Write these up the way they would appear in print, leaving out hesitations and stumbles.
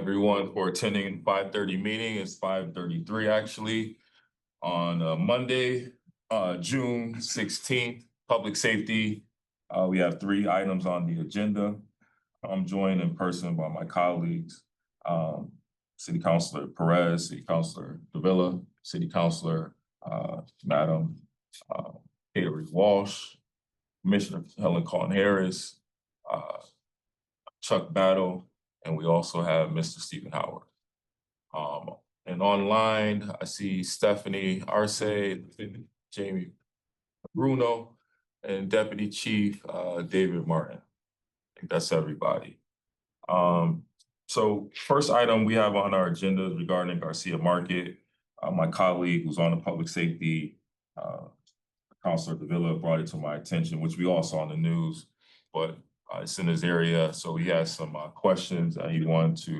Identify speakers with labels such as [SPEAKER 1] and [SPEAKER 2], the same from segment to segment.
[SPEAKER 1] everyone for attending 5:30 meeting. It's 5:33 actually on Monday, June 16th, public safety. We have 3 items on the agenda. I'm joined in person by my colleagues, City Councilor Perez, City Councilor Davila, City Councilor Madam Hillary Walsh, Commissioner Helen Colin Harris, Chuck Battle, and we also have Mr. Stephen Howard. And online, I see Stephanie Arce, Jamie Bruno, and Deputy Chief David Martin. I think that's everybody. So first item we have on our agenda is regarding Garcia Market. My colleague who's on the public safety, Councilor Davila, brought it to my attention, which we all saw in the news, but it's in his area. So he has some questions that he wanted to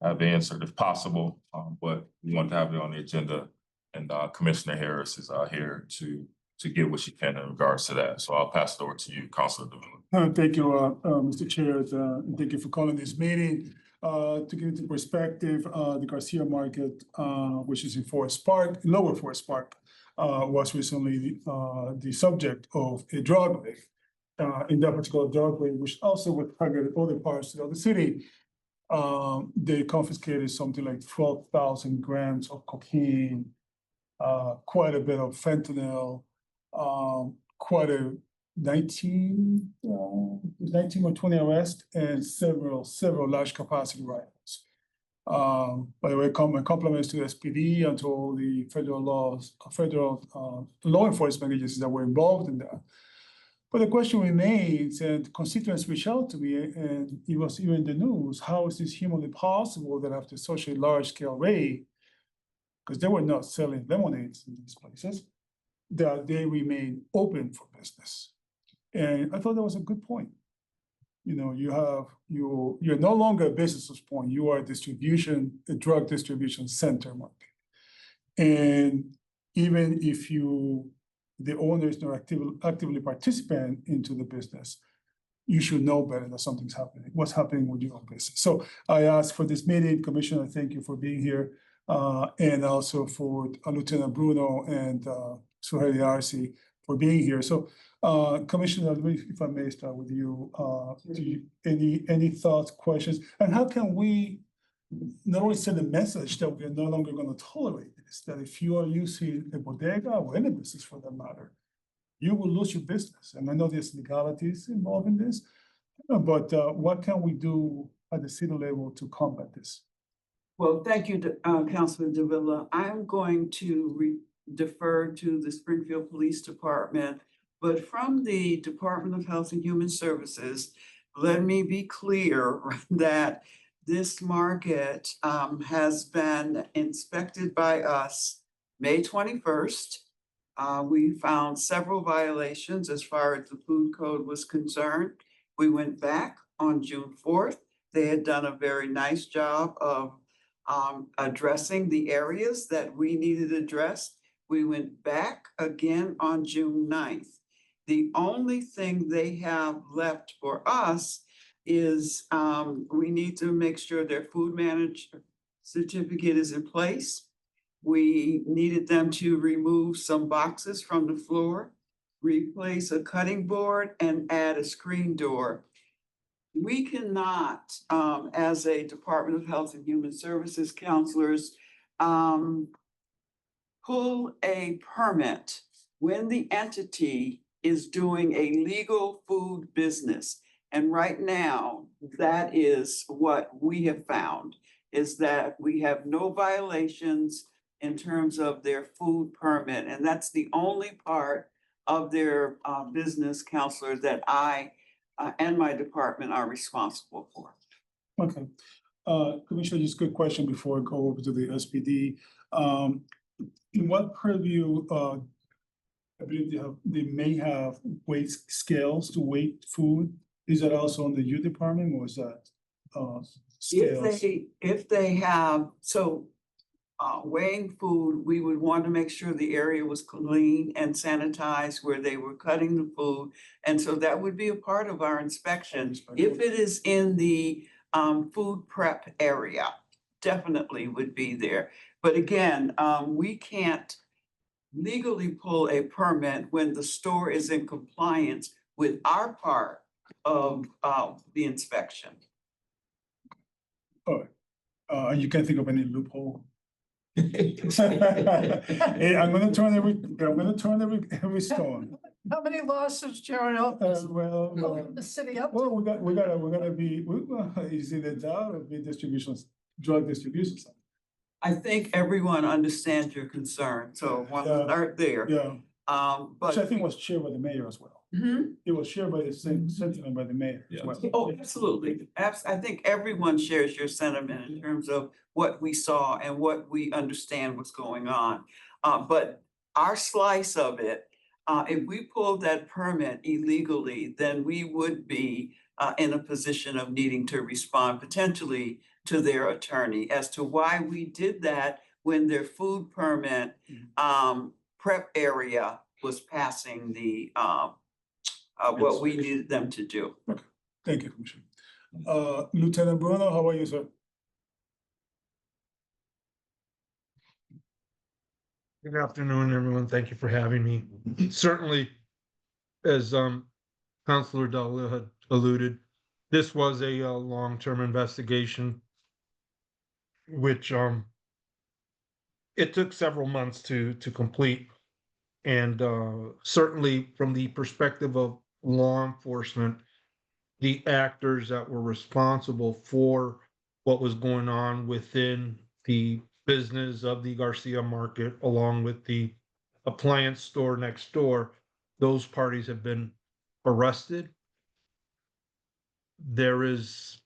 [SPEAKER 1] have answered if possible, but we want to have it on the agenda. And Commissioner Harris is here to get what she can in regards to that. So I'll pass it over to you, Councilor Davila.
[SPEAKER 2] Thank you, Mr. Chair. Thank you for calling this meeting. To give into perspective, the Garcia Market, which is in Forest Park, Lower Forest Park, was recently the subject of a drug in that particular drugway, which also would target other parts of the city. They confiscated something like 12,000 grams of cocaine, quite a bit of fentanyl, quite a 19 or 20 arrests, and several large capacity rifles. By the way, my compliments to the SPD and to all the federal law enforcement agencies that were involved in that. But the question remains, and constituents reached out to me, and it was even in the news, how is this humanly possible that after such a large-scale raid, because they were not selling lemonades in these places, that they remain open for business. And I thought that was a good point. You know, you're no longer a business point, you are a drug distribution center market. And even if the owner is not actively participant into the business, you should know better that something's happening. What's happening with your business? So I asked for this meeting, Commissioner. Thank you for being here, and also for Lieutenant Bruno and Suhaili Arce for being here. So, Commissioner, if I may start with you, any thoughts, questions, and how can we not only send a message that we are no longer going to tolerate this, that if you are using a bodega or any business for that matter, you will lose your business. And I know there's legalities involved in this, but what can we do at the city level to combat this?
[SPEAKER 3] Well, thank you, Councilman Davila. I'm going to defer to the Springfield Police Department, but from the Department of Health and Human Services, let me be clear that this market has been inspected by us May 21st. We found several violations as far as the food code was concerned. We went back on June 4th. They had done a very nice job of addressing the areas that we needed addressed. We went back again on June 9th. The only thing they have left for us is we need to make sure their food manager certificate is in place. We needed them to remove some boxes from the floor, replace a cutting board, and add a screen door. We cannot, as a Department of Health and Human Services counselors, pull a permit when the entity is doing a legal food business. And right now, that is what we have found, is that we have no violations in terms of their food permit. And that's the only part of their business, counselor, that I and my department are responsible for.
[SPEAKER 2] Okay. Commissioner, just a quick question before I go over to the SPD. In what purview, I believe they may have weight scales to weight food. Is that also on the youth department, or is that scales?
[SPEAKER 3] If they have, weighing food, we would want to make sure the area was clean and sanitized where they were cutting the food. And so that would be a part of our inspection. If it is in the food prep area definitely would be there. But again, we can't legally pull a permit when the store is in compliance with our part of the inspection.
[SPEAKER 2] And you can't think of any loophole? Hey, I'm gonna turn every stone.
[SPEAKER 4] How many lawsuits, Gerald?
[SPEAKER 2] Well,
[SPEAKER 4] The city up?
[SPEAKER 2] we gotta be, is it a doubt or be drug distribution?
[SPEAKER 3] I think everyone understands your concern, so we'll
[SPEAKER 2] Yeah.
[SPEAKER 3] start there.
[SPEAKER 2] Yeah,
[SPEAKER 3] But.
[SPEAKER 2] which I think was shared by the mayor as well.
[SPEAKER 3] Mhm.
[SPEAKER 2] It was shared by the same sentiment by the mayor as
[SPEAKER 1] Yes.
[SPEAKER 2] well.
[SPEAKER 3] Oh, absolutely. I think everyone shares your sentiment in terms of what we saw and what we understand what's going on. But our slice of it, if we pulled that permit illegally, then we would be in a position of needing to respond potentially to their attorney as to why we did that when their food permit prep area was passing the what we needed them to do.
[SPEAKER 2] Thank you, Commissioner. Lieutenant Bruno, how are you, sir?
[SPEAKER 5] Good afternoon, everyone. Thank you for having me. Certainly, as Councilor Dahlia had alluded, this was a long-term investigation, which it took several months to complete. And certainly from the perspective of law enforcement, the actors that were responsible for what was going on within the business of the Garcia Market, along with the appliance store next door, those parties have been arrested. There is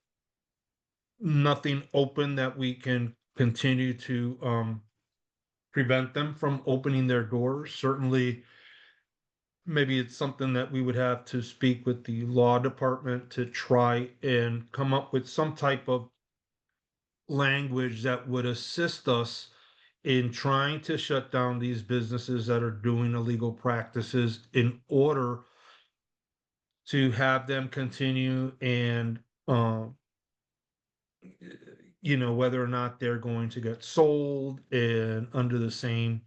[SPEAKER 5] nothing open that we can continue to prevent them from opening their doors. Certainly, maybe it's something that we would have to speak with the law department to try and come up with some type of language that would assist us in trying to shut down these businesses that are doing illegal practices in order to have them continue and whether or not they're going to get sold and under the same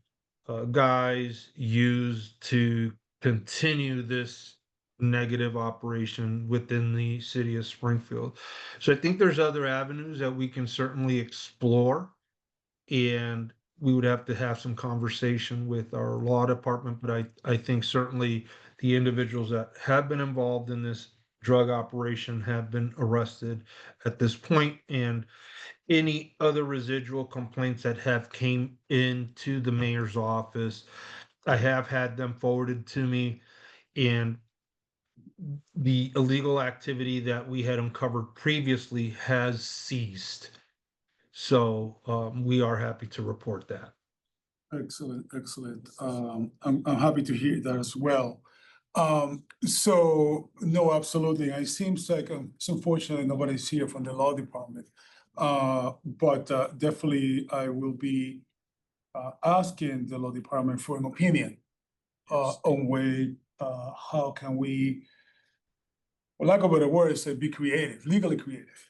[SPEAKER 5] guise used to continue this negative operation within the city of Springfield. So I think there's other avenues that we can certainly explore, and we would have to have some conversation with our law department, but I think certainly the individuals that have been involved in this drug operation have been arrested at this point, and any other residual complaints that have came into the mayor's office, I have had them forwarded to me, and the illegal activity that we had uncovered previously has ceased. So we are happy to report that.
[SPEAKER 2] Excellent, excellent. I'm happy to hear that as well. So no, absolutely. It seems like it's unfortunate nobody's here from the law department. But definitely I will be asking the law department for an opinion on how can we, for lack of a better word, say be creative, legally creative.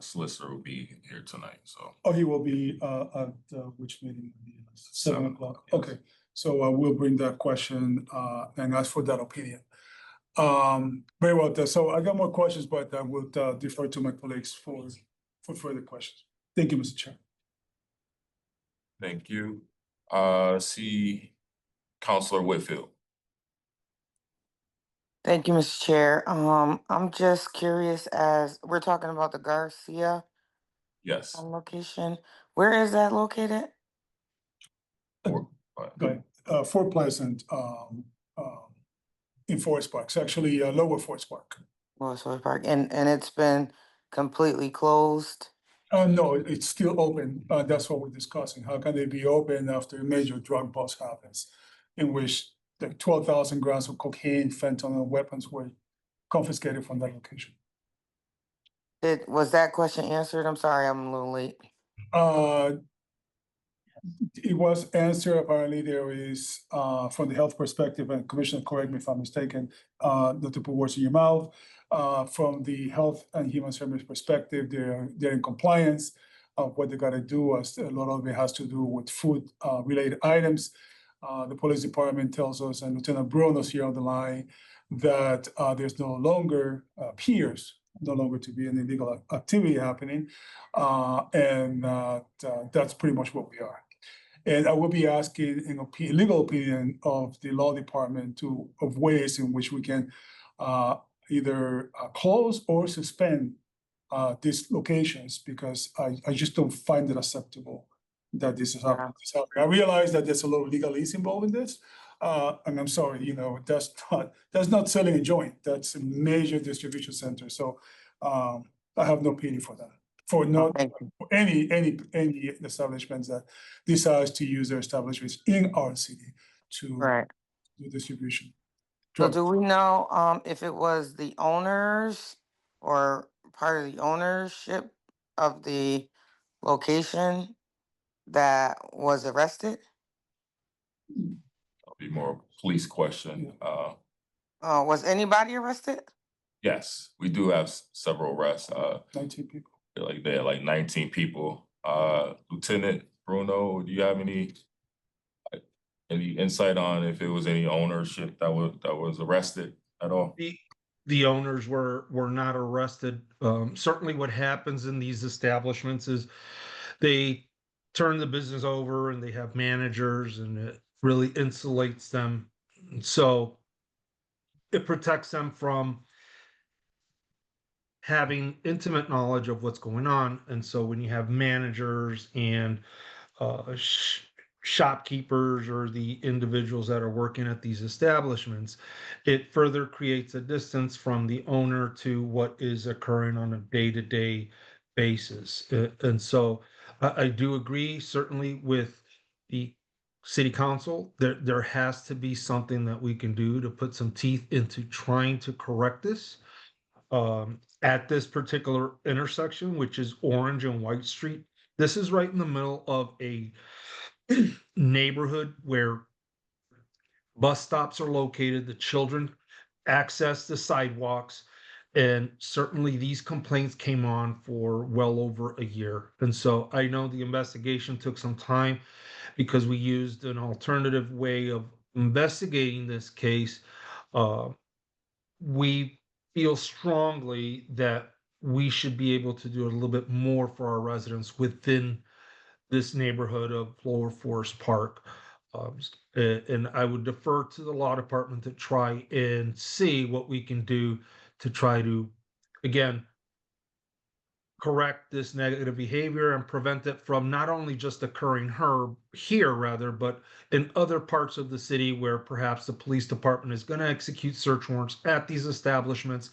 [SPEAKER 1] Solicitor will be here tonight, so.
[SPEAKER 2] Oh, he will be at which meeting? 7 o'clock.
[SPEAKER 1] Yes.
[SPEAKER 2] Okay, so we'll bring that question and ask for that opinion. Very well. So I got more questions, but I will defer to my colleagues for further questions. Thank you, Mr. Chair.
[SPEAKER 1] Thank you. See Counselor Whitfield.
[SPEAKER 6] Thank you, Mr. Chair. I'm just curious, as we're talking about the Garcia
[SPEAKER 1] Yes.
[SPEAKER 6] location, where is that located?
[SPEAKER 1] Or-
[SPEAKER 2] Go ahead. Fort Pleasant in Forest Park. It's actually Lower Forest Park.
[SPEAKER 6] Forest Park, and it's been completely closed.
[SPEAKER 2] No, it's still open. That's what we're discussing. How can they be open after a major drug bust happens, in which like 12,000 grams of cocaine, fentanyl, and weapons were confiscated from that location?
[SPEAKER 6] Was that question answered? I'm sorry, I'm a little late.
[SPEAKER 2] It was answered. Apparently, there is, from the health perspective, and Commissioner, correct me if I'm mistaken, not to put words in your mouth. From the health and human service perspective, they're in compliance of what they gotta do, as a lot of it has to do with food, related items. The police department tells us, and Lieutenant Bruno's here on the line, that, there's no longer, appears no longer to be an illegal activity happening. And that's pretty much what we are. And I will be asking an legal opinion of the law department of ways in which we can either close or suspend these locations, because I just don't find it acceptable that this is happening. I realize that there's a lot of legalese involved in this. And I'm sorry, that's not selling a joint. That's a major distribution center. So I have no pity for that. For not
[SPEAKER 6] Thank you.
[SPEAKER 2] for any establishments that decides to use their establishments in our city to
[SPEAKER 6] Right.
[SPEAKER 2] do distribution.
[SPEAKER 6] So
[SPEAKER 2] Drugs.
[SPEAKER 6] do we know if it was the owners or part of the ownership of the location that was arrested?
[SPEAKER 1] That'll be more of a police question.
[SPEAKER 6] Was anybody arrested?
[SPEAKER 1] Yes, we do have several arrests.
[SPEAKER 2] 19 people.
[SPEAKER 1] They had like 19 people. Lieutenant Bruno, do you have any insight on if it was any ownership that was arrested at all?
[SPEAKER 5] The owners were not arrested. Certainly what happens in these establishments is they turn the business over and they have managers, and it really insulates them. So it protects them from having intimate knowledge of what's going on. And so when you have managers and shopkeepers or the individuals that are working at these establishments, it further creates a distance from the owner to what is occurring on a day-to-day basis. And so I do agree certainly with the city council. There has to be something that we can do to put some teeth into trying to correct this. At this particular intersection, which is Orange and White Street, this is right in the middle of a neighborhood where bus stops are located, the children access the sidewalks, and certainly these complaints came on for well over a year. And so I know the investigation took some time because we used an alternative way of investigating this case. We feel strongly that we should be able to do a little bit more for our residents within this neighborhood of Lower Forest Park. And I would defer to the law department to try and see what we can do to try to, again, correct this negative behavior and prevent it from not only just occurring here rather, but in other parts of the city where perhaps the police department is going to execute search warrants at these establishments,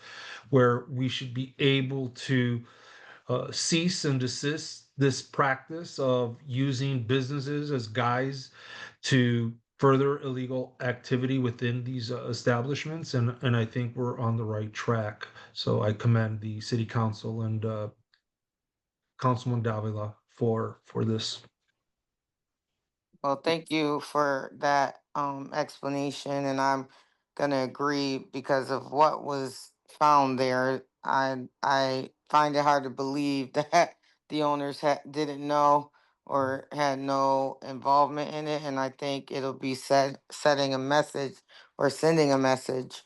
[SPEAKER 5] where we should be able to cease and desist this practice of using businesses as guides to further illegal activity within these establishments. And I think we're on the right track. So I commend the city council and Councilman Davila for this.
[SPEAKER 6] Well, thank you for that explanation, and I'm gonna agree because of what was found there. I find it hard to believe that the owners didn't know or had no involvement in it, and I think it'll be setting a message or sending a message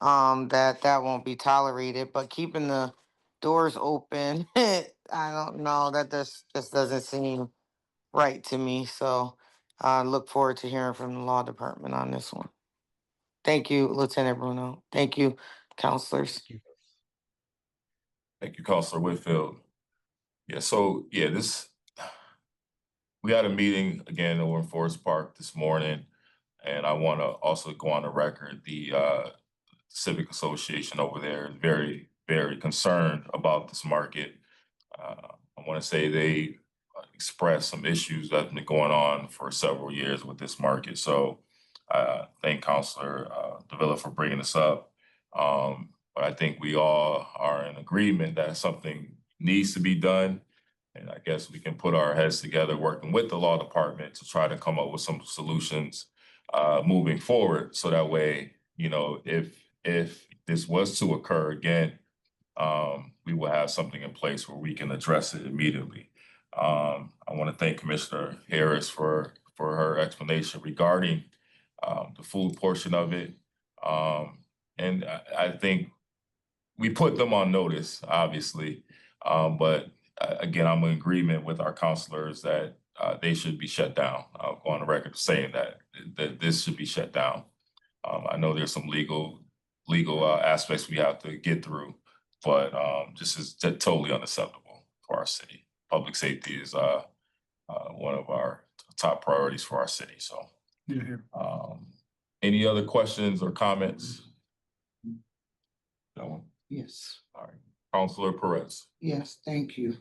[SPEAKER 6] that that won't be tolerated. But keeping the doors open, I don't know, that just doesn't seem right to me. So I look forward to hearing from the law department on this one. Thank you, Lieutenant Bruno. Thank you, counselors.
[SPEAKER 1] Thank you, Councilor Whitfield. We had a meeting again over in Forest Park this morning, and I want to also go on the record. The Civic Association over there is very, very concerned about this market. I want to say they expressed some issues that have been going on for several years with this market. So thank Councilor Davila for bringing this up. But I think we all are in agreement that something needs to be done. And I guess we can put our heads together, working with the law department to try to come up with some solutions moving forward. So that way, you know, if this was to occur again, we will have something in place where we can address it immediately. I want to thank Commissioner Harris for her explanation regarding the food portion of it. And I think we put them on notice, obviously, but again, I'm in agreement with our counselors that they should be shut down. I'll go on the record saying that this should be shut down. I know there's some legal aspects we have to get through, but this is totally unacceptable for our city. Public safety is one of our top priorities for our city. So, any other questions or comments? No.
[SPEAKER 7] Yes,
[SPEAKER 1] All right, Councilor Perez.
[SPEAKER 7] yes, thank you.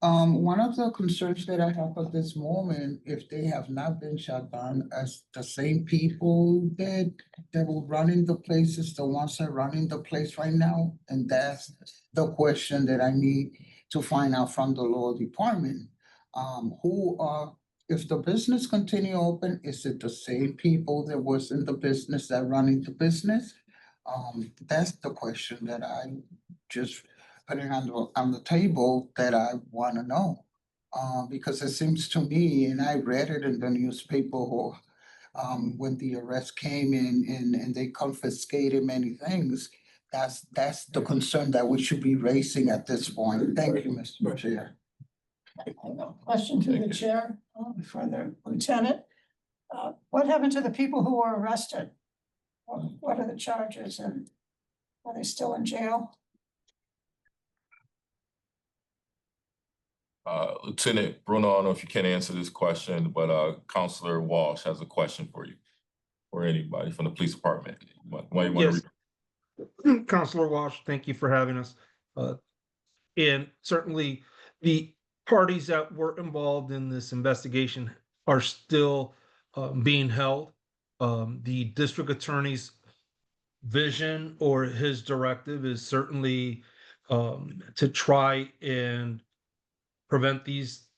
[SPEAKER 7] One of the concerns that I have at this moment, if they have not been shut down, as the same people that were running the place is the ones that are running the place right now, and that's the question that I need to find out from the law department. Who are, if the business continue open, is it the same people that was in the business that running the business? That's the question that I just putting on the table that I want to know. Because it seems to me, and I read it in the newspaper, when the arrest came in and they confiscated many things, that's the concern that we should be raising at this point. Thank you, Mr. Chair.
[SPEAKER 4] I have a question to the chair, for the lieutenant. What happened to the people who were arrested? What are the charges, and are they still in jail?
[SPEAKER 1] Lieutenant Bruno, I don't know if you can answer this question, but Councilor Walsh has a question for you or anybody from the police department.
[SPEAKER 5] Yes. Councilor Walsh, thank you for having us. And certainly the parties that were involved in this investigation are still being held. The district attorney's vision or his directive is certainly to try and prevent these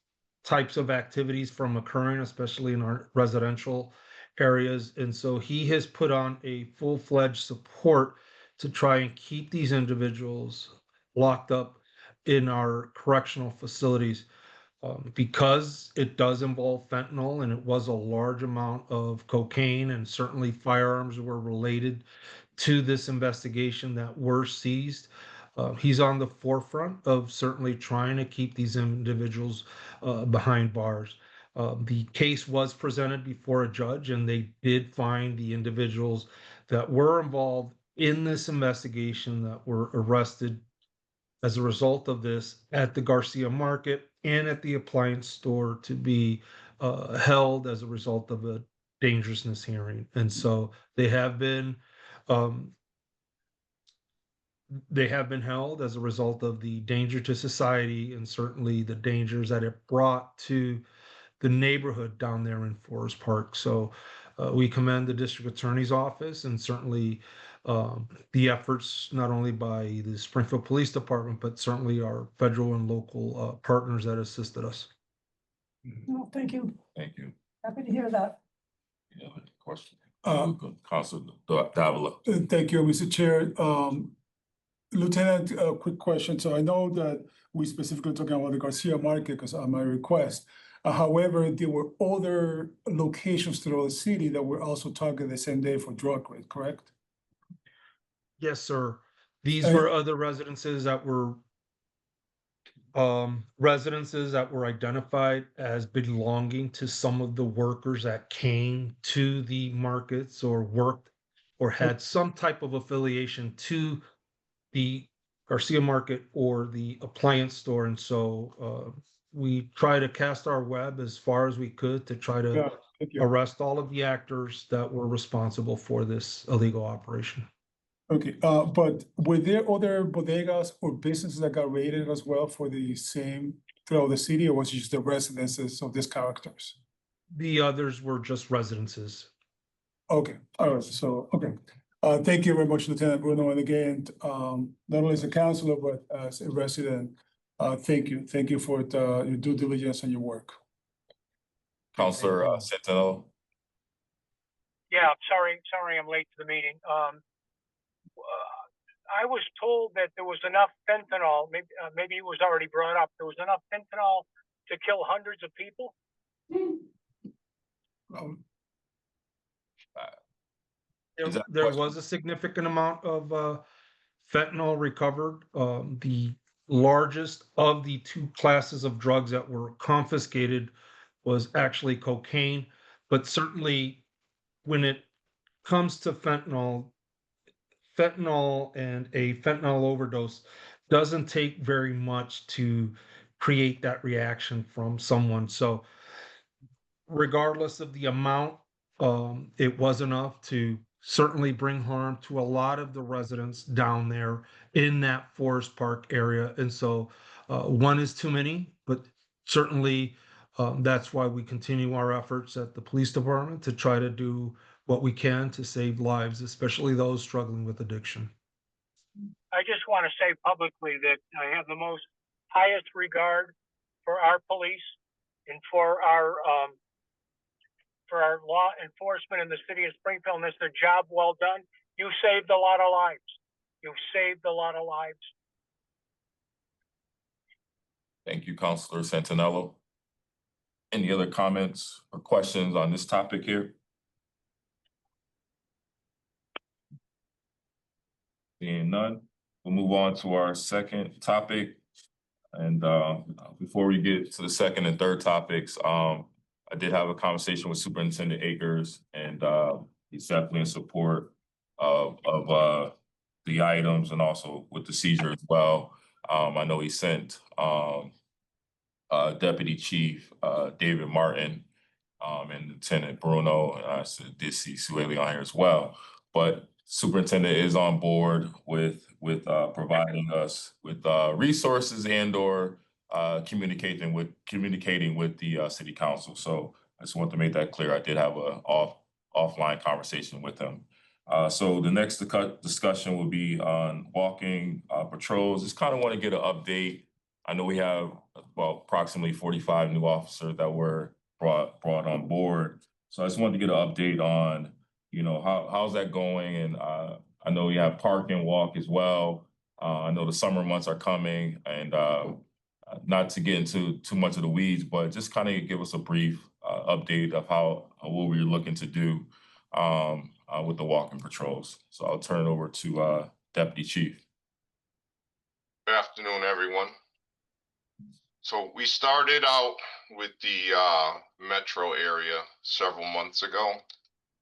[SPEAKER 5] types of activities from occurring, especially in our residential areas. And so he has put on a full-fledged support to try and keep these individuals locked up in our correctional facilities. Because it does involve fentanyl and it was a large amount of cocaine, and certainly firearms were related to this investigation that were seized. He's on the forefront of certainly trying to keep these individuals behind bars. The case was presented before a judge, and they did find the individuals that were involved in this investigation that were arrested as a result of this at the Garcia Market and at the appliance store to be held as a result of a dangerousness hearing. And so they have been held as a result of the danger to society and certainly the dangers that it brought to the neighborhood down there in Forest Park. So we commend the district attorney's office and certainly the efforts not only by the Springfield Police Department, but certainly our federal and local partners that assisted us.
[SPEAKER 4] No, thank you.
[SPEAKER 1] Thank you.
[SPEAKER 4] Happy to hear that.
[SPEAKER 1] Any other question? Councilor Davila.
[SPEAKER 2] Thank you, Mr. Chair. Lieutenant, a quick question. So I know that we specifically talking about the Garcia Market because of my request. However, there were other locations throughout the city that were also targeted the same day for drug raid, correct?
[SPEAKER 5] Yes, sir. These were other residences that were identified as belonging to some of the workers that came to the markets or worked or had some type of affiliation to the Garcia Market or the appliance store. And so we try to cast our web as far as we could to try to arrest all of the actors that were responsible for this illegal operation.
[SPEAKER 2] Okay, but were there other bodegas or businesses that got raided as well for the same throughout the city, or was it just the residences of these characters?
[SPEAKER 5] The others were just residences.
[SPEAKER 2] Okay, all right, so, okay. Thank you very much, Lieutenant Bruno, and again, not only as a counselor, but as a resident, Thank you for your due diligence and your work.
[SPEAKER 1] Counselor Centinelo.
[SPEAKER 8] Yeah, sorry, I'm late to the meeting. I was told that there was enough fentanyl, maybe it was already brought up, there was enough fentanyl to kill hundreds of people.
[SPEAKER 2] Um,
[SPEAKER 1] Is that
[SPEAKER 5] There
[SPEAKER 1] question?
[SPEAKER 5] was a significant amount of fentanyl recovered. The largest of the two classes of drugs that were confiscated was actually cocaine, but certainly when it comes to fentanyl and a fentanyl overdose doesn't take very much to create that reaction from someone. So regardless of the amount, it was enough to certainly bring harm to a lot of the residents down there in that Forest Park area. And so one is too many, but certainly that's why we continue our efforts at the police department to try to do what we can to save lives, especially those struggling with addiction.
[SPEAKER 8] I just want to say publicly that I have the most highest regard for our police and for our law enforcement in the city of Springfield, and it's a job well done. You saved a lot of lives. You've saved a lot of lives.
[SPEAKER 1] Thank you, Counselor Centinelo. Any other comments or questions on this topic here? Seeing none, we'll move on to our second topic. And before we get to the second and third topics, I did have a conversation with Superintendent Akers, and he's definitely in support of the items and also with the seizure as well. I know he sent Deputy Chief David Martin and Lieutenant Bruno, and I did see Sueli on here as well. But Superintendent is on board with providing us with resources and/or communicating with the City Council. So I just want to make that clear. I did have a offline conversation with him. So the next discussion will be on walking patrols. Just kind of want to get an update. I know we have about approximately 45 new officers that were brought on board. So I just wanted to get an update on, how's that going? And I know we have park and walk as well. I know the summer months are coming, and not to get into too much of the weeds, but just kind of give us a brief update of what we're looking to do with the walking patrols. So I'll turn it over to Deputy Chief.
[SPEAKER 9] Good afternoon, everyone. So we started out with the metro area several months ago,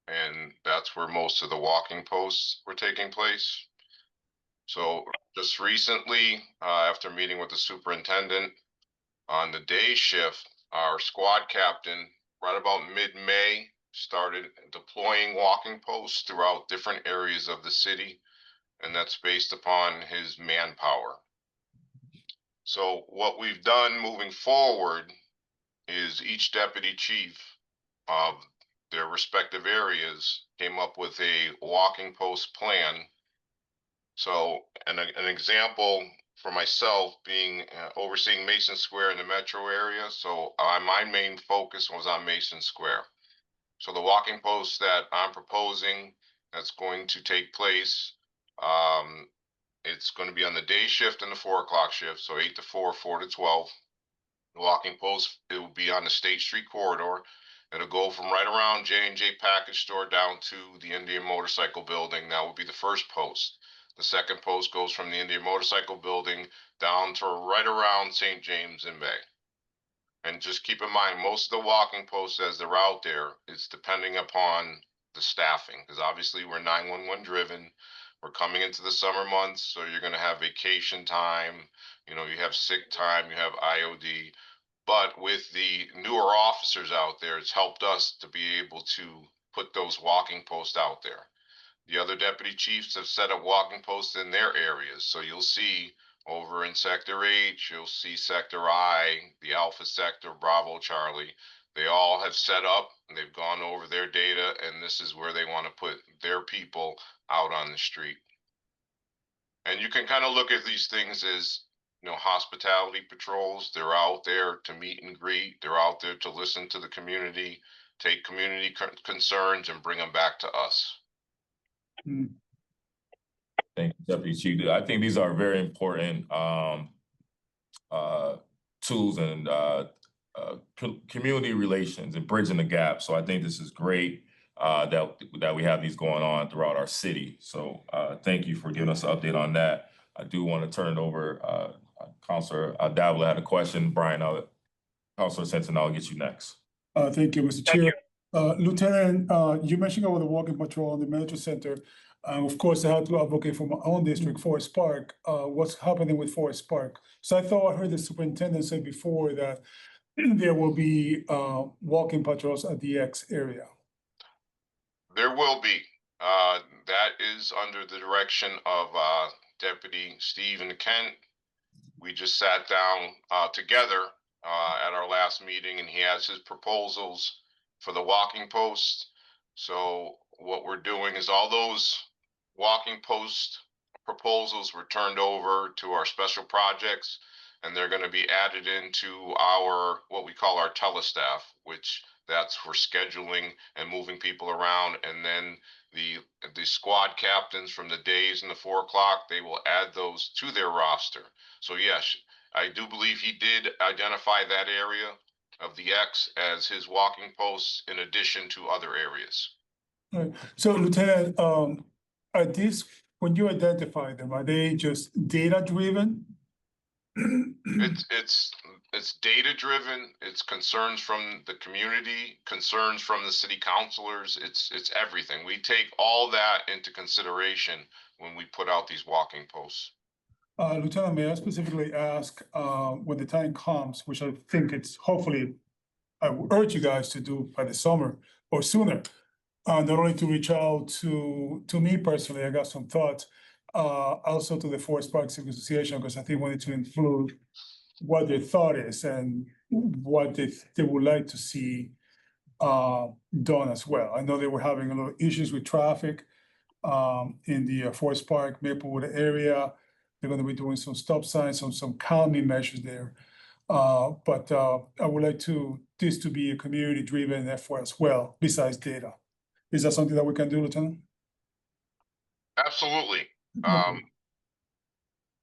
[SPEAKER 9] and that's where most of the walking posts were taking place. So just recently, after meeting with the superintendent on the day shift, our squad captain, right about mid-May, started deploying walking posts throughout different areas of the city, and that's based upon his manpower. So what we've done moving forward is each deputy chief of their respective areas came up with a walking post plan. So an example for myself being overseeing Mason Square in the metro area. So my main focus was on Mason Square. So the walking post that I'm proposing that's going to take place, it's going to be on the day shift and the 4 o'clock shift. So 8 to 4, 4 to 12. The walking post, it will be on the State Street corridor. It'll go from right around J&J Package Store down to the Indian Motorcycle Building. That will be the first post. The second post goes from the Indian Motorcycle Building down to right around St. James and Bay. And just keep in mind, most of the walking posts as they're out there is depending upon the staffing, because obviously we're 911 driven. We're coming into the summer months, so you're going to have vacation time, you have sick time, you have IOD. But with the newer officers out there, it's helped us to be able to put those walking posts out there. The other deputy chiefs have set up walking posts in their areas. So you'll see over in Sector H, you'll see Sector I, the Alpha Sector, Bravo, Charlie. They all have set up and they've gone over their data, and this is where they want to put their people out on the street. And you can kind of look at these things as hospitality patrols. They're out there to meet and greet. They're out there to listen to the community, take community concerns and bring them back to us.
[SPEAKER 1] Thank you, Deputy Chief. I think these are very important tools and community relations and bridging the gap. So I think this is great that we have these going on throughout our city. So thank you for giving us an update on that. I do want to turn it over. Councilor Davila had a question. Brian, Councilor Sensen, I'll get you next.
[SPEAKER 2] Thank you, Mr.
[SPEAKER 8] Thank
[SPEAKER 2] Chair. Lieutenant, you mentioned about the walking patrol in the military center. Of course, I had to advocate for my own district, Forest Park. What's happening with Forest Park? So I thought I heard the superintendent say before that there will be walking patrols at the X area.
[SPEAKER 9] There will be. That is under the direction of Deputy Stephen Kent. We just sat down together at our last meeting, and he has his proposals for the walking posts. So what we're doing is all those walking post proposals were turned over to our special projects, and they're going to be added into our what we call our telestaff, which that's for scheduling and moving people around. And then the squad captains from the days and the 4 o'clock, they will add those to their roster. So yes, I do believe he did identify that area of the X as his walking posts in addition to other areas.
[SPEAKER 2] Right. So Lieutenant, are these, when you identify them, are they just data driven?
[SPEAKER 9] It's data driven. It's concerns from the community, concerns from the city councilors. It's everything. We take all that into consideration when we put out these walking posts.
[SPEAKER 2] Lieutenant, may I specifically ask, when the time comes, which I think it's hopefully, I would urge you guys to do by the summer or sooner, not only to reach out to me personally, I got some thoughts, also to the Forest Park Civic Association, because I think we need to include what their thought is and what they would like to see done as well. I know they were having a lot of issues with traffic in the Forest Park, Maplewood area. They're going to be doing some stop signs, some calming measures there. But I would like this to be a community-driven effort as well, besides data. Is that something that we can do, Lieutenant?
[SPEAKER 9] Absolutely.
[SPEAKER 2] Okay.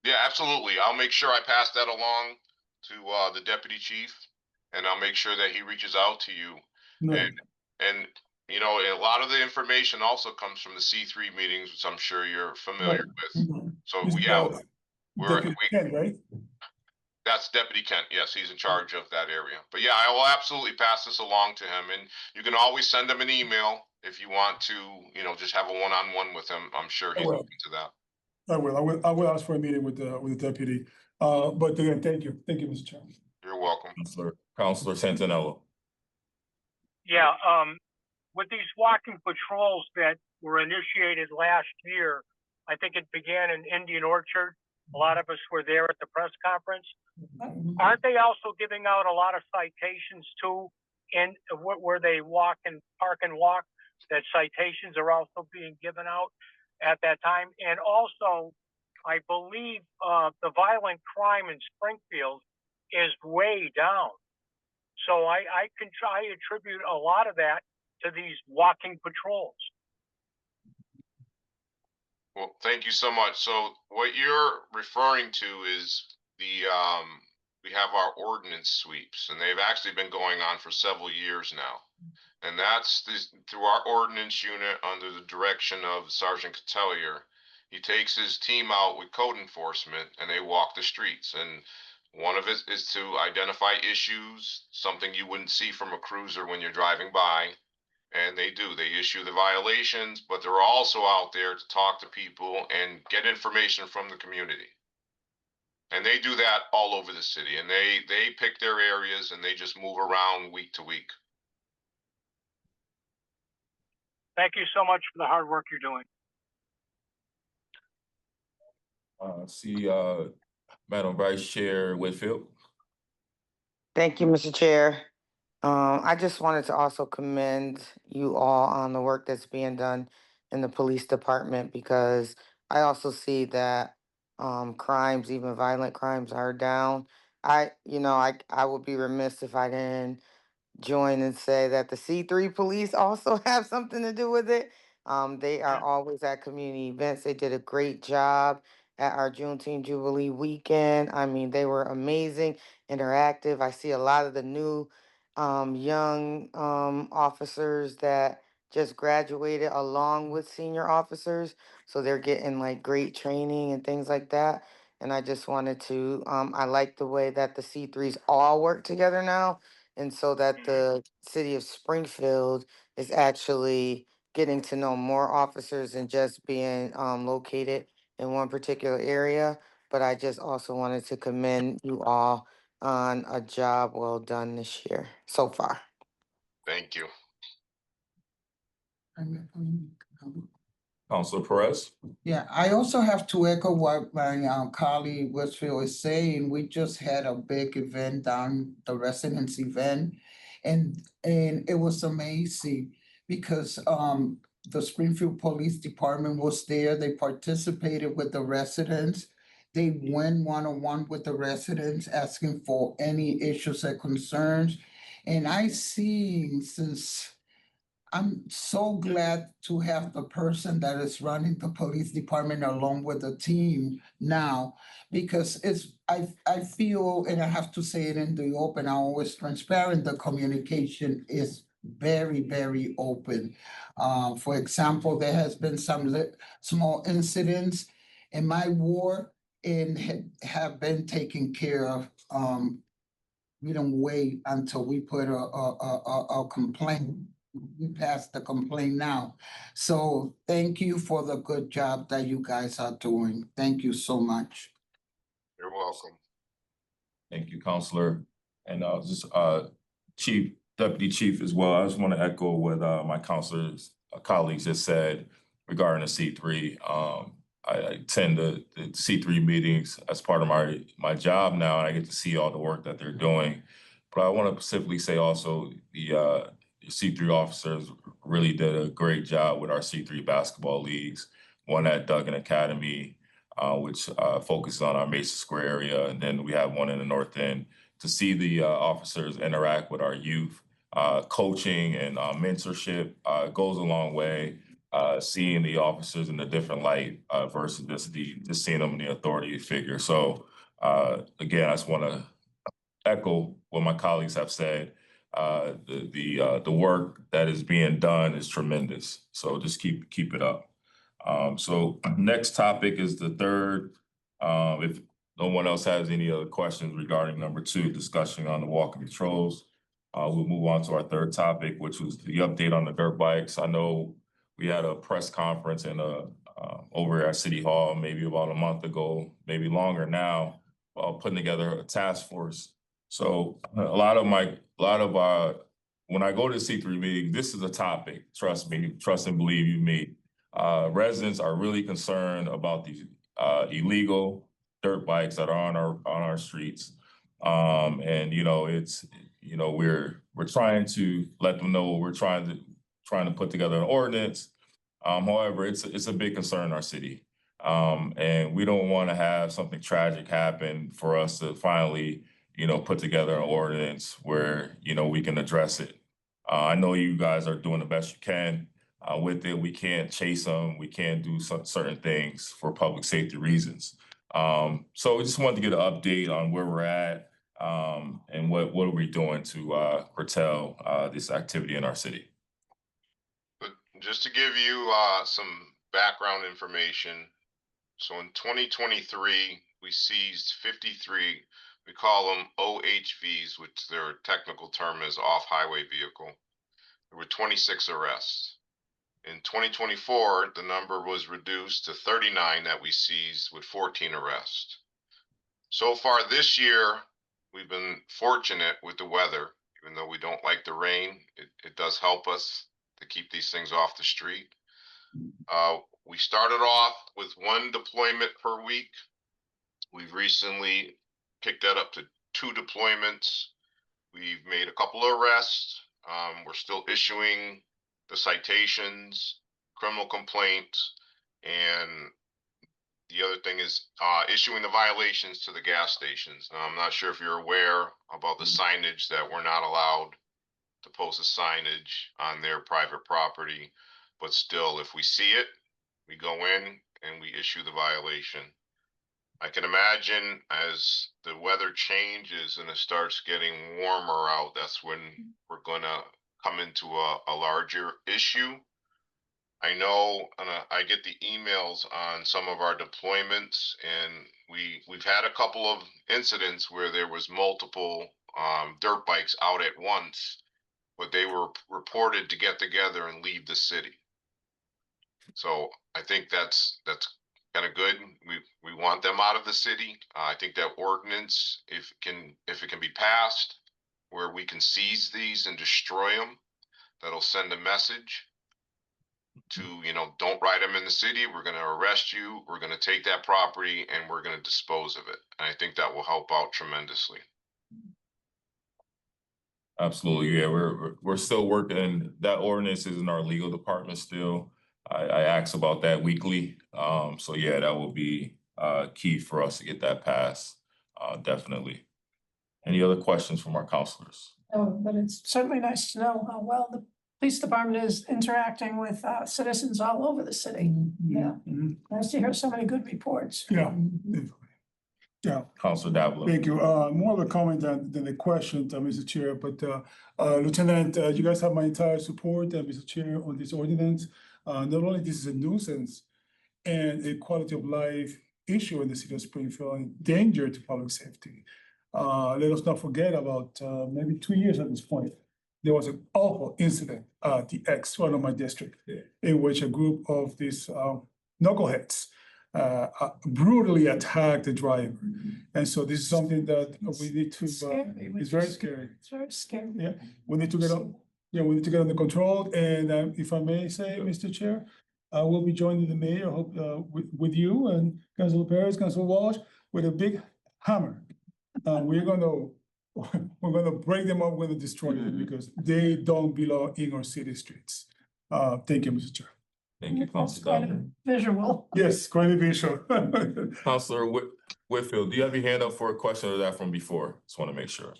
[SPEAKER 9] Yeah, absolutely. I'll make sure I pass that along to the deputy chief, and I'll make sure that he reaches out to you.
[SPEAKER 2] No.
[SPEAKER 9] And you know, a lot of the information also comes from the C3 meetings, which I'm sure you're familiar with. So yeah,
[SPEAKER 2] Ken, right?
[SPEAKER 9] that's Deputy Kent. Yes, he's in charge of that area. But yeah, I will absolutely pass this along to him, and you can always send him an email if you want to, you know, just have a one-on-one with him. I'm sure he's open to that.
[SPEAKER 2] I will ask for a meeting with the deputy. But again, thank you, Mr. Chairman.
[SPEAKER 9] You're welcome.
[SPEAKER 1] Councilor Santinello.
[SPEAKER 8] Yeah, with these walking patrols that were initiated last year, I think it began in Indian Orchard. A lot of us were there at the press conference. Aren't they also giving out a lot of citations too, in where they walk and park and walk? That citations are also being given out at that time. And also, I believe the violent crime in Springfield is way down. So I attribute a lot of that to these walking patrols.
[SPEAKER 9] Well, thank you so much. So what you're referring to is we have our ordinance sweeps, and they've actually been going on for several years now. And that's through our ordinance unit under the direction of Sergeant Catelier. He takes his team out with code enforcement and they walk the streets. And one of it is to identify issues, something you wouldn't see from a cruiser when you're driving by. And they issue the violations, but they're also out there to talk to people and get information from the community. And they do that all over the city, and they pick their areas and they just move around week to week.
[SPEAKER 8] Thank you so much for the hard work you're doing.
[SPEAKER 1] Madam Vice Chair Whitfield.
[SPEAKER 6] Thank you, Mr. Chair. I just wanted to also commend you all on the work that's being done in the police department, because I also see that crimes, even violent crimes, are down. I would be remiss if I didn't join and say that the C3 police also have something to do with it. They are always at community events. They did a great job at our Juneteenth Jubilee weekend. I mean, they were amazing, interactive. I see a lot of the new young officers that just graduated along with senior officers. So they're getting like great training and things like that. And I just wanted to, I like the way that the C3s all work together now. And so that the city of Springfield is actually getting to know more officers and just being located in one particular area. But I just also wanted to commend you all on a job well done this year so far.
[SPEAKER 9] Thank you.
[SPEAKER 1] Councilor Perez?
[SPEAKER 7] Yeah, I also have to echo what my colleague Westfield is saying. We just had a big event down, the residence event. And it was amazing because the Springfield Police Department was there. They participated with the residents. They went one-on-one with the residents, asking for any issues and concerns. And I see, since I'm so glad to have the person that is running the police department along with the team now, because I feel, and I have to say it in the open, I'm always transparent, the communication is very, very open. For example, there has been some small incidents in my ward and have been taken care of. We don't wait until we put a complaint. We passed the complaint now. So thank you for the good job that you guys are doing. Thank you so much.
[SPEAKER 9] You're welcome.
[SPEAKER 1] Thank you, Counselor. And just Chief, Deputy Chief as well. I just want to echo what my counselors, colleagues just said regarding the C3. I attend the C3 meetings as part of my job now, and I get to see all the work that they're doing. But I want to specifically say also the C3 officers really did a great job with our C3 basketball leagues. One at Duggan Academy, which focuses on our Mason Square area, and then we have one in the North End. To see the officers interact with our youth, coaching and mentorship goes a long way. Seeing the officers in a different light versus just seeing them in the authority figure. So again, I just want to echo what my colleagues have said. The work that is being done is tremendous. So just keep it up. So next topic is the third. If no one else has any other questions regarding number 2, discussion on the walking patrols, we'll move on to our third topic, which was the update on the dirt bikes. I know we had a press conference over at City Hall maybe about a month ago, maybe longer now, putting together a task force. So a lot of when I go to C3 meeting, this is a topic. Trust me, trust and believe you me. Residents are really concerned about these illegal dirt bikes that are on our streets. And we're trying to let them know we're trying to put together an ordinance. However, it's a big concern in our city. And we don't want to have something tragic happen for us to finally, put together an ordinance where, we can address it. I know you guys are doing the best you can with it. We can't chase them. We can't do certain things for public safety reasons. So we just wanted to get an update on where we're at and what are we doing to curtail this activity in our city.
[SPEAKER 9] But just to give you some background information, so in 2023, we seized 53, we call them OHVs, which their technical term is off-highway vehicle. There were 26 arrests. In 2024, the number was reduced to 39 that we seized with 14 arrests. So far this year, we've been fortunate with the weather. Even though we don't like the rain, it does help us to keep these things off the street. We started off with 1 deployment per week. We've recently picked that up to 2 deployments. We've made a couple of arrests. We're still issuing the citations, criminal complaints, and the other thing is issuing the violations to the gas stations. Now, I'm not sure if you're aware about the signage that we're not allowed to post a signage on their private property, but still, if we see it, we go in and we issue the violation. I can imagine as the weather changes and it starts getting warmer out, that's when we're gonna come into a larger issue. I know, and I get the emails on some of our deployments, and we've had a couple of incidents where there was multiple dirt bikes out at once, but they were reported to get together and leave the city. So I think that's kind of good. We want them out of the city. I think that ordinance, if it can be passed, where we can seize these and destroy them, that'll send a message to, don't ride them in the city. We're going to arrest you. We're going to take that property and we're going to dispose of it. And I think that will help out tremendously.
[SPEAKER 1] Absolutely, yeah, we're still working. That ordinance is in our legal department still. I ask about that weekly. So yeah, that will be key for us to get that passed. Definitely. Any other questions from our counselors?
[SPEAKER 4] No, but it's certainly nice to know how well the police department is interacting with citizens all over the city. Yeah, nice to hear so many good reports.
[SPEAKER 2] Yeah, definitely. Yeah.
[SPEAKER 1] Counselor Davila.
[SPEAKER 2] Thank you. More of a comment than a question, Mr. Chair, but Lieutenant, you guys have my entire support, Mr. Chair, on this ordinance. Not only this is a nuisance and a quality of life issue in the city of Springfield and danger to public safety. Let us not forget about maybe 2 years at this point. There was an awful incident at the X, one of my district, in which a group of these knuckleheads brutally attacked the driver. And so this is something that we need to, it's very scary.
[SPEAKER 4] It's very scary.
[SPEAKER 2] Yeah, we need to get on, we need to get under control. And if I may say, Mr. Chair, I will be joining the mayor, hope, with you and Councilor Perez, Councilor Walsh, with a big hammer. We're gonna break them up, we're gonna destroy them because they don't belong in our city streets. Thank you, Mr. Chair.
[SPEAKER 1] Thank you,
[SPEAKER 4] That's
[SPEAKER 1] Counselor
[SPEAKER 4] quite
[SPEAKER 1] Davila.
[SPEAKER 4] a visual.
[SPEAKER 2] Yes, quite a visual.
[SPEAKER 1] Counselor Whitfield, do you have your hand up for a question or is that from before? Just want to make sure.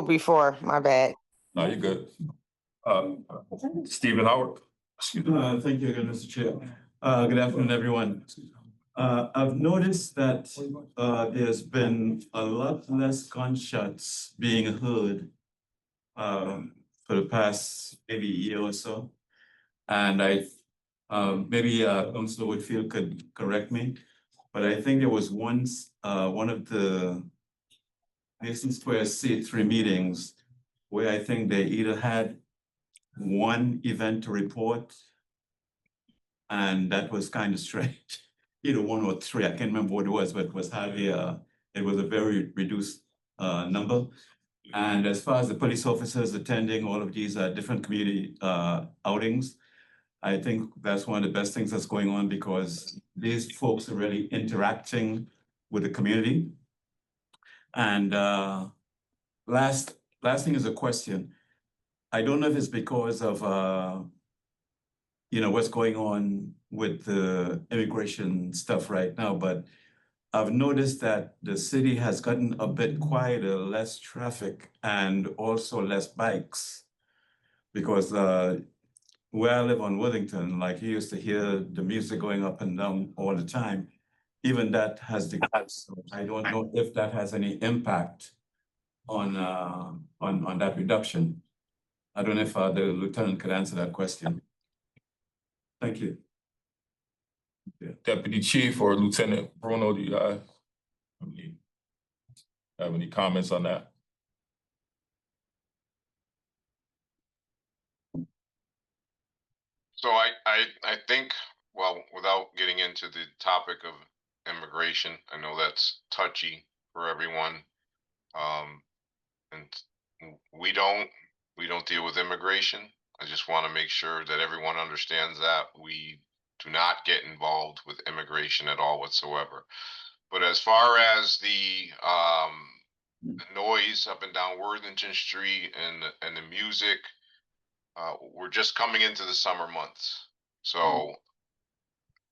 [SPEAKER 6] Before, my bad.
[SPEAKER 1] No, you're good. Stephen Howard. Excuse me.
[SPEAKER 10] Thank you again, Mr. Chair. Good afternoon, everyone. I've noticed that there's been a lot less gunshots being heard for the past maybe year or so. And maybe Councilor Whitfield could correct me, but I think there was once one of the Mason Square C3 meetings where I think they either had one event to report, and that was kind of strange. Either one or three, I can't remember what it was, but it was hardly it was a very reduced number. And as far as the police officers attending all of these different community outings, I think that's one of the best things that's going on because these folks are really interacting with the community. And last thing is a question. I don't know if it's because of what's going on with the immigration stuff right now, but I've noticed that the city has gotten a bit quieter, less traffic, and also less bikes. Because where I live on Wellington, like you used to hear the music going up and down all the time, even that has decreased. So I don't know if that has any impact on that reduction. I don't know if the lieutenant could answer that question. Thank you. Yeah.
[SPEAKER 1] Deputy Chief or Lieutenant Bruno, do you have any comments on that?
[SPEAKER 9] So I think, well, without getting into the topic of immigration, I know that's touchy for everyone. And we don't deal with immigration. I just want to make sure that everyone understands that we do not get involved with immigration at all whatsoever. But as far as the noise up and down Worthington Street and the music, we're just coming into the summer months. So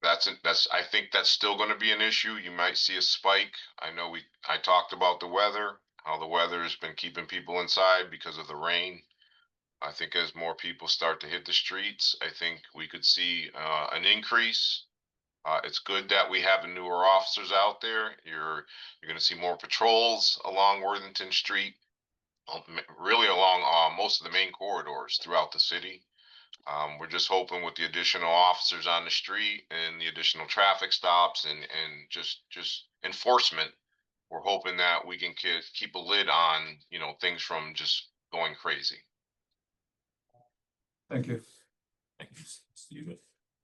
[SPEAKER 9] I think that's still gonna be an issue. You might see a spike. I talked about the weather, how the weather has been keeping people inside because of the rain. I think as more people start to hit the streets, I think we could see an increase. It's good that we have newer officers out there. You're gonna see more patrols along Worthington Street, really along most of the main corridors throughout the city. We're just hoping with the additional officers on the street and the additional traffic stops and just enforcement, we're hoping that we can keep a lid on, things from just going crazy.
[SPEAKER 2] Thank you.
[SPEAKER 1] Thank you, Stephen.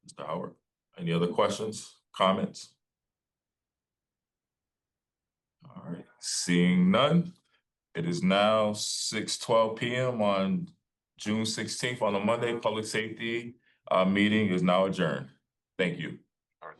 [SPEAKER 1] Mr. Howard, any other questions, comments? All right, seeing none, it is now 6:12 p.m. on June 16th on a Monday. Public safety meeting is now adjourned. Thank you.
[SPEAKER 9] All right.